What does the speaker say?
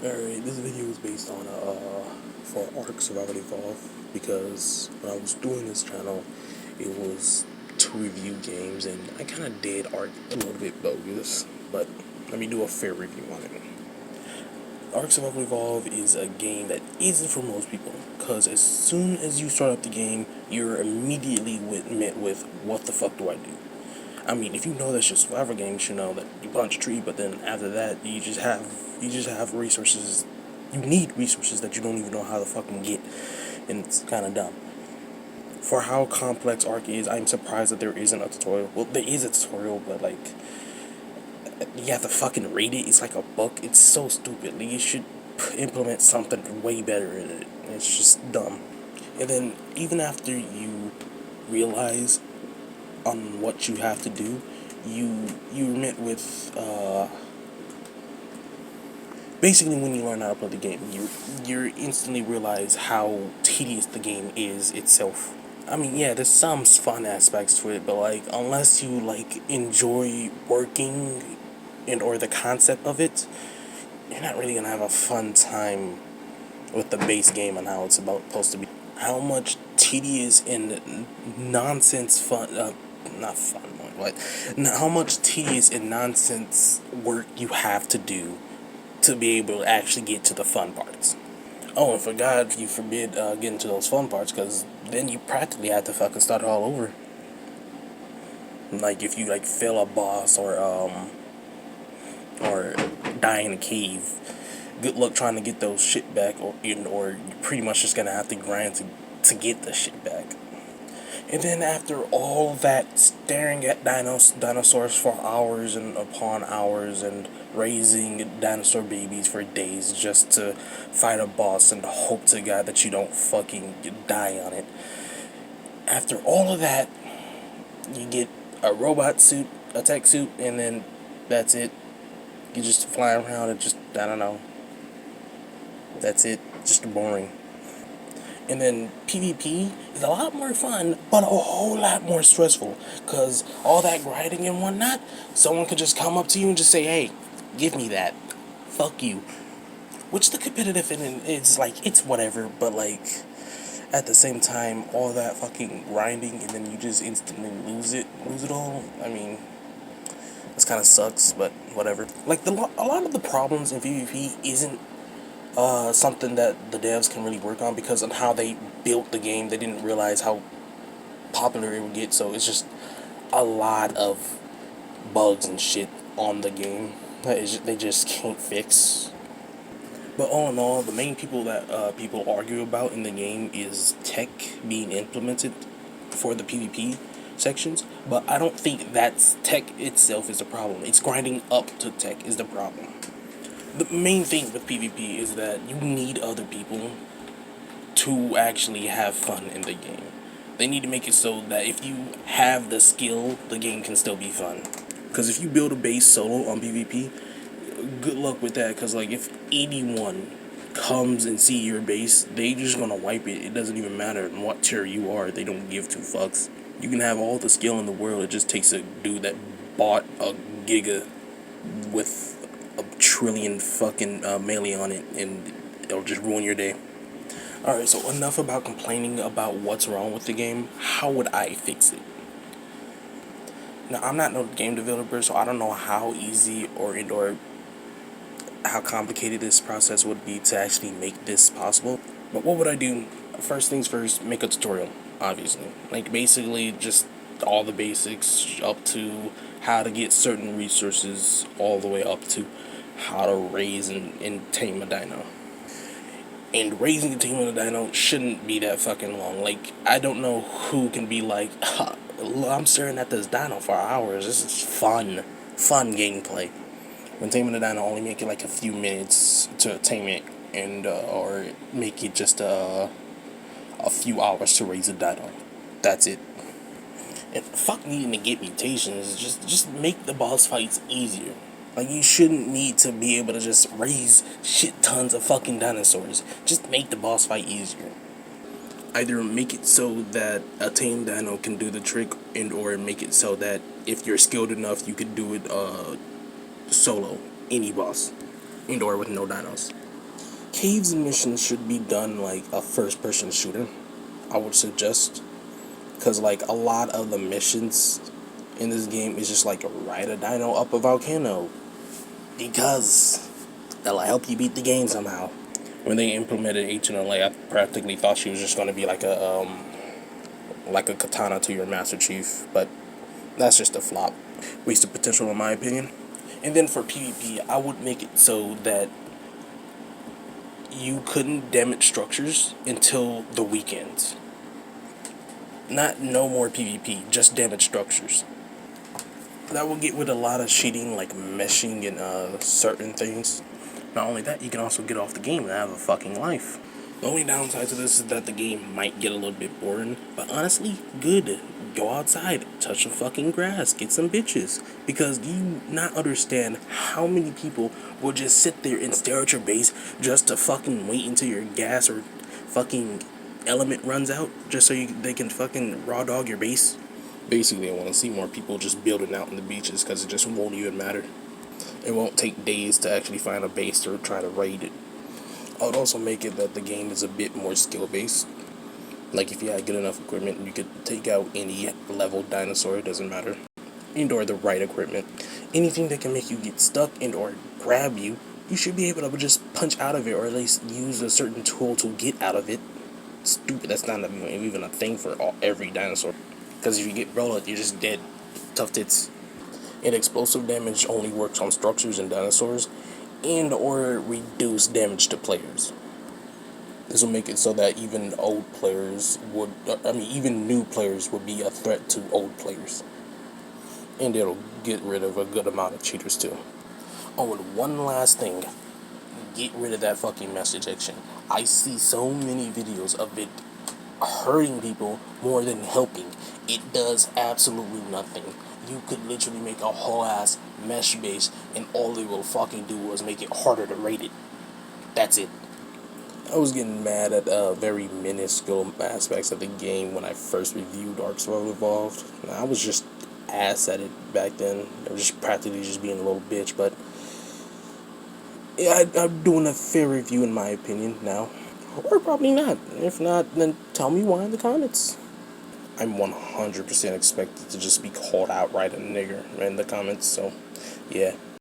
Alright, this video is based on for Ark Survival Evolved, because when I was doing this channel, it was to review games, and I kind of did Ark a little bit bogus, but let me do a fair review on it. Ark Survival Evolved is a game that isn't for most people, because as soon as you start up the game, you're immediately met with, what the fuck do I do? I mean, if you know that's your survival game, you should know that you punch a tree, but then after that, you just have resources. You need resources that you don't even know how to fucking get, and it's kind of dumb. For how complex Ark is, I'm surprised that there isn't a tutorial. Well, there is a tutorial, but like, you have to fucking read it. It's like a book. It's so stupid. Like, you should implement something way better in it. It's just dumb. And then even after you realize on what you have to do, you're met with basically, when you learn how to play the game, you instantly realize how tedious the game is itself. I mean, yeah, there's some fun aspects to it, but like, unless you like enjoy working and or the concept of it, you're not really gonna have a fun time with the base game and how it's supposed to be. How much tedious and nonsense fun, not fun, what? How much tedious and nonsense work you have to do to be able to actually get to the fun parts. Oh, and for God, you forbid getting to those fun parts, because then you practically have to fucking start all over. Like, if you like fail a boss or die in a cave, good luck trying to get those shit back, or you're pretty much just gonna have to grind to get the shit back. And then after all that staring at dinosaurs for hours and upon hours and raising dinosaur babies for days just to fight a boss and hope to God that you don't fucking die on it. After all of that, you get a robot suit, a tech suit, and then that's it. You just fly around and just, I don't know. That's it. Just boring. And then PvP is a lot more fun, but a whole lot more stressful. Because all that grinding and whatnot, someone could just come up to you and just say, hey, give me that. Fuck you. Which the competitive in is like, it's whatever, but like, at the same time, all that fucking grinding and then you just instantly lose it all. I mean, this kind of sucks, but whatever. Like, a lot of the problems in PvP isn't something that the devs can really work on, because on how they built the game, they didn't realize how popular it would get, so it's just a lot of bugs and shit on the game that they just can't fix. But all in all, the main people that people argue about in the game is tech being implemented for the PvP sections, but I don't think that's tech itself is the problem. It's grinding up to tech is the problem. The main thing with PvP is that you need other people to actually have fun in the game. They need to make it so that if you have the skill, the game can still be fun. Because if you build a base solo on PvP, good luck with that, because like, if anyone comes and see your base, they just gonna wipe it. It doesn't even matter what tier you are. They don't give two fucks. You can have all the skill in the world. It just takes a dude that bought a giga with a trillion fucking melee on it, and it'll just ruin your day. Alright, so enough about complaining about what's wrong with the game. How would I fix it? Now, I'm not no game developer, so I don't know how easy or how complicated this process would be to actually make this possible. But what would I do? First things first, make a tutorial, obviously. Like, basically just all the basics, up to how to get certain resources, all the way up to how to raise and tame a dino. And raising and taming a dino shouldn't be that fucking long. Like, I don't know who can be like, I'm staring at this dino for hours. This is fun gameplay. When taming a dino, only make it like a few minutes to tame it, and or make it just a few hours to raise a dino. That's it. And fuck needing to get mutations. Just make the boss fights easier. Like, you shouldn't need to be able to just raise shit tons of fucking dinosaurs. Just make the boss fight easier. Either make it so that a tame dino can do the trick, and or make it so that if you're skilled enough, you could do it solo, any boss, and or with no dinos. Caves and missions should be done like a first-person shooter, I would suggest. Because, like, a lot of the missions in this game is just like ride a dino up a volcano. Because that'll help you beat the game somehow. When they implemented HNLA, I practically thought she was just going to be like a katana to your Master Chief, but that's just a flop. Wasted potential in my opinion. And then for PvP, I would make it so that you couldn't damage structures until the weekends. No more PvP, just damage structures. That will get rid of a lot of cheating, like meshing and certain things. Not only that, you can also get off the game and have a fucking life. The only downside to this is that the game might get a little bit boring, but honestly, good. Go outside, touch some fucking grass, get some bitches. Because you not understand how many people will just sit there and stare at your base just to fucking wait until your gas or fucking element runs out, just so they can fucking raw dog your base. Basically, I want to see more people just building out in the beaches because it just won't even matter. It won't take days to actually find a base or try to raid it. I would also make it that the game is a bit more skill based. Like if you had good enough equipment, you could take out any level dinosaur, it doesn't matter. And or the right equipment. Anything that can make you get stuck and or grab you, you should be able to just punch out of it or at least use a certain tool to get out of it. Stupid, that's not even a thing for every dinosaur. Because if you get rolled, you're just dead. Tough tits. And explosive damage only works on structures and dinosaurs, and or reduce damage to players. This will make it so that even even new players would be a threat to old players. And it'll get rid of a good amount of cheaters too. Oh, and one last thing. Get rid of that fucking message section. I see so many videos of it hurting people more than helping. It does absolutely nothing. You could literally make a whole ass mesh base and all it will fucking do is make it harder to raid it. That's it. I was getting mad at very minuscule aspects of the game when I first reviewed Ark Survival Evolved. I was just ass at it back then. I was just practically just being a little bitch, but yeah, I'm doing a fair review in my opinion now. Or probably not. If not, then tell me why in the comments. I'm 100% expected to just be called out right a nigger in the comments, so yeah.